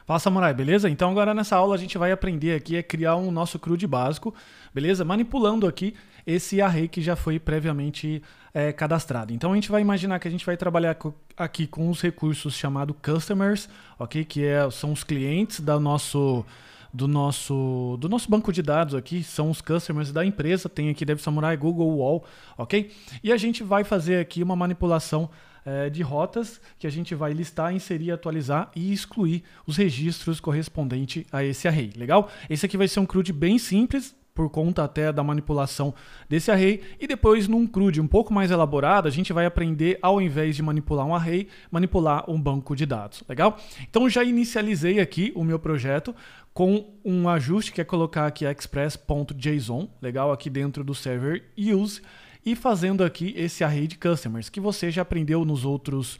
Fala, Samurai, beleza? Então agora nessa aula a gente vai aprender aqui a criar um nosso CRUD básico, beleza? Manipulando aqui esse array que já foi previamente cadastrado. Então a gente vai imaginar que a gente vai trabalhar aqui com os recursos chamados customers, ok? São os clientes do nosso banco de dados aqui, são os customers da empresa, tem aqui Dev Samurai, Google, Wall, ok? E a gente vai fazer aqui uma manipulação de rotas que a gente vai listar, inserir, atualizar e excluir os registros correspondentes a esse array, legal? Esse aqui vai ser um CRUD bem simples, por conta até da manipulação desse array, e depois num CRUD um pouco mais elaborado, a gente vai aprender, ao invés de manipular um array, manipular um banco de dados, legal? Então já inicializei aqui o meu projeto com um ajuste que é colocar aqui express.json, legal? Aqui dentro do server use, e fazendo aqui esse array de customers, que você já aprendeu em outros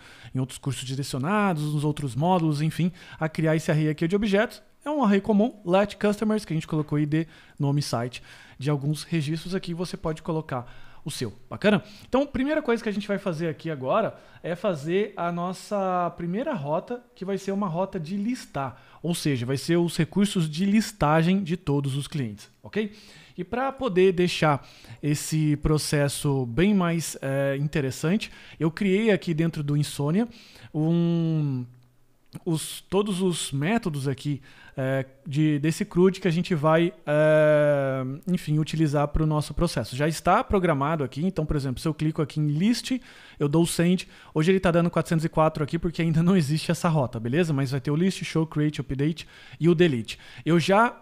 cursos direcionados, nos outros módulos, enfim, a criar esse array aqui de objetos. É um array comum, let customers, que a gente colocou ID, nome, site, de alguns registros aqui, você pode colocar o seu. Bacana? Então, a primeira coisa que a gente vai fazer aqui agora é fazer a nossa primeira rota, que vai ser uma rota de listar, ou seja, vai ser os recursos de listagem de todos os clientes, ok? E para poder deixar esse processo bem mais interessante, eu criei aqui dentro do Insomnia todos os métodos aqui desse CRUD que a gente vai, enfim, utilizar para o nosso processo. Já está programado aqui, então, por exemplo, se eu clico aqui em List, eu dou o Send. Hoje ele está dando 404 aqui porque ainda não existe essa rota, beleza? Mas vai ter o List, Show, Create, Update e o Delete. Eu já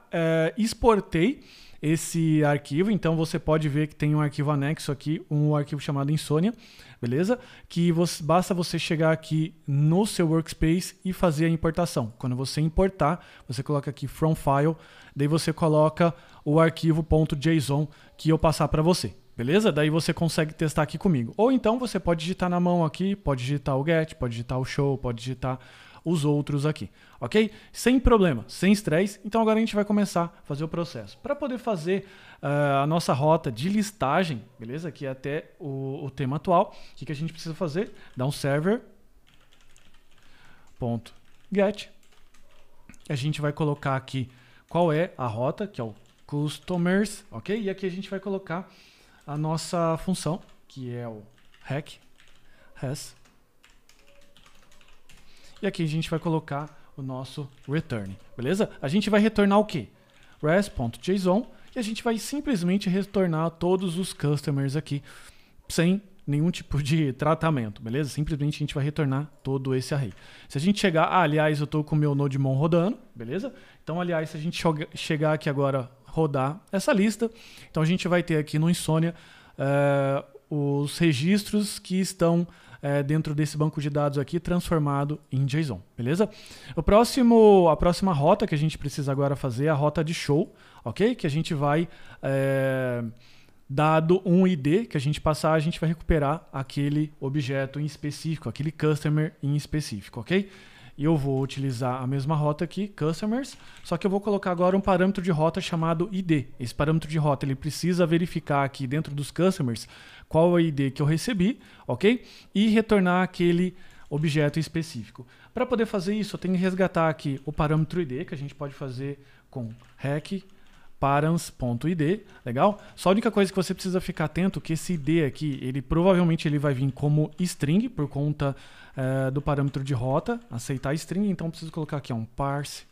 exportei esse arquivo, então você pode ver que tem um arquivo anexo aqui, um arquivo chamado Insomnia, beleza? Que basta você chegar aqui no seu workspace e fazer a importação. Quando você importar, você coloca aqui from file, daí você coloca o arquivo .json que eu passar para você, beleza? Daí você consegue testar aqui comigo. Ou então você pode digitar na mão aqui, pode digitar o get, pode digitar o show, pode digitar os outros aqui, ok? Sem problema, sem estresse. Então agora a gente vai começar a fazer o processo. Para poder fazer a nossa rota de listagem, beleza? Que é até o tema atual. O que a gente precisa fazer? Dar um server.get. A gente vai colocar aqui qual é a rota, que é o customers, ok? E aqui a gente vai colocar a nossa função, que é o res. E aqui a gente vai colocar o nosso return, beleza? A gente vai retornar o quê? res.json, e a gente vai simplesmente retornar todos os customers aqui, sem nenhum tipo de tratamento, beleza? Simplesmente a gente vai retornar todo esse array. Se a gente chegar, aliás, eu estou com o meu Nodemon rodando, beleza? Então, aliás, se a gente chegar aqui agora, rodar essa lista, então a gente vai ter aqui no Insomnia os registros que estão dentro desse banco de dados aqui transformado em JSON, beleza? A próxima rota que a gente precisa agora fazer é a rota de show, ok? Que a gente vai, dado um ID que a gente passar, a gente vai recuperar aquele objeto em específico, aquele customer em específico, ok? E eu vou utilizar a mesma rota aqui, customers, só que eu vou colocar agora um parâmetro de rota chamado ID. Esse parâmetro de rota ele precisa verificar aqui dentro dos customers qual é o ID que eu recebi, ok? E retornar aquele objeto específico. Para poder fazer isso, eu tenho que resgatar aqui o parâmetro ID, que a gente pode fazer com rec params.id, legal? Só a única coisa que você precisa ficar atento é que esse ID aqui, ele provavelmente vai vir como string, por conta do parâmetro de rota, aceitar string, então preciso colocar aqui um parse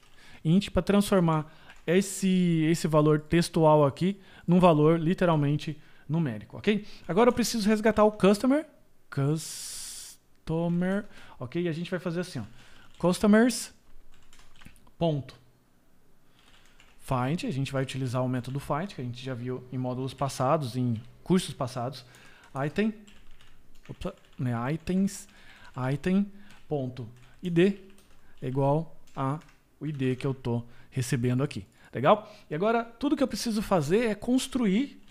int para transformar esse valor textual aqui num valor literalmente numérico, ok? Agora eu preciso resgatar o customer, ok? E a gente vai fazer assim, ó, customers ponto find, a gente vai utilizar o método find, que a gente já viu em módulos passados, em cursos passados, item.id é igual a o ID que eu estou recebendo aqui, legal? E agora, tudo que eu preciso fazer é construir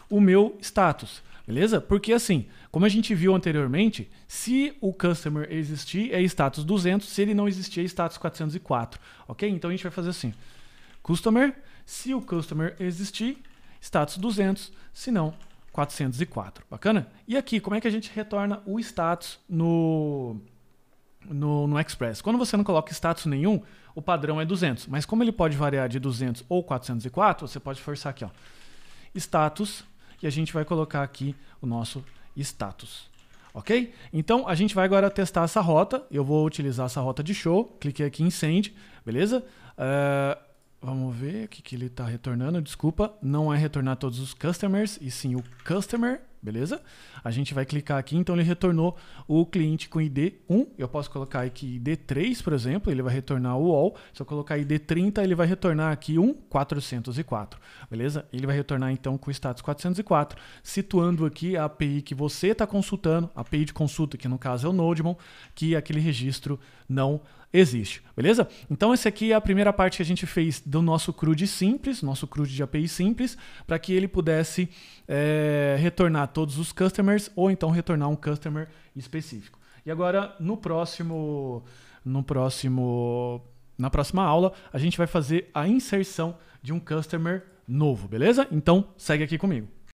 o meu status, beleza? Porque assim, como a gente viu anteriormente, se o customer existir, é status 200, se ele não existir, é status 404, ok? Então a gente vai fazer assim, customer, se o customer existir, status 200, se não, 404. Bacana? E aqui, como é que a gente retorna o status no no Express. Quando você não coloca status nenhum, o padrão é 200. Mas como ele pode variar de 200 ou 404, você pode forçar aqui, ó, status, e a gente vai colocar aqui o nosso status. Ok? Então, a gente vai agora testar essa rota. Eu vou utilizar essa rota de show. Cliquei aqui em Send, beleza? Vamos ver o que ele está retornando. Desculpa, não é retornar todos os customers, e sim o customer, beleza? A gente vai clicar aqui, então ele retornou o cliente com ID 1. Eu posso colocar aqui ID 3, por exemplo, ele vai retornar o all. Se eu colocar ID 30, ele vai retornar aqui 404, beleza? Ele vai retornar então com o status 404, situando aqui a API que você está consultando, a API de consulta, que no caso é o Nodemon, que aquele registro não existe, beleza? Então essa aqui é a primeira parte que a gente fez do nosso CRUD simples, nosso CRUD de API simples, para que ele pudesse retornar todos os customers ou então retornar um customer específico. E agora na próxima aula a gente vai fazer a inserção de um customer novo, beleza? Então segue aqui comigo.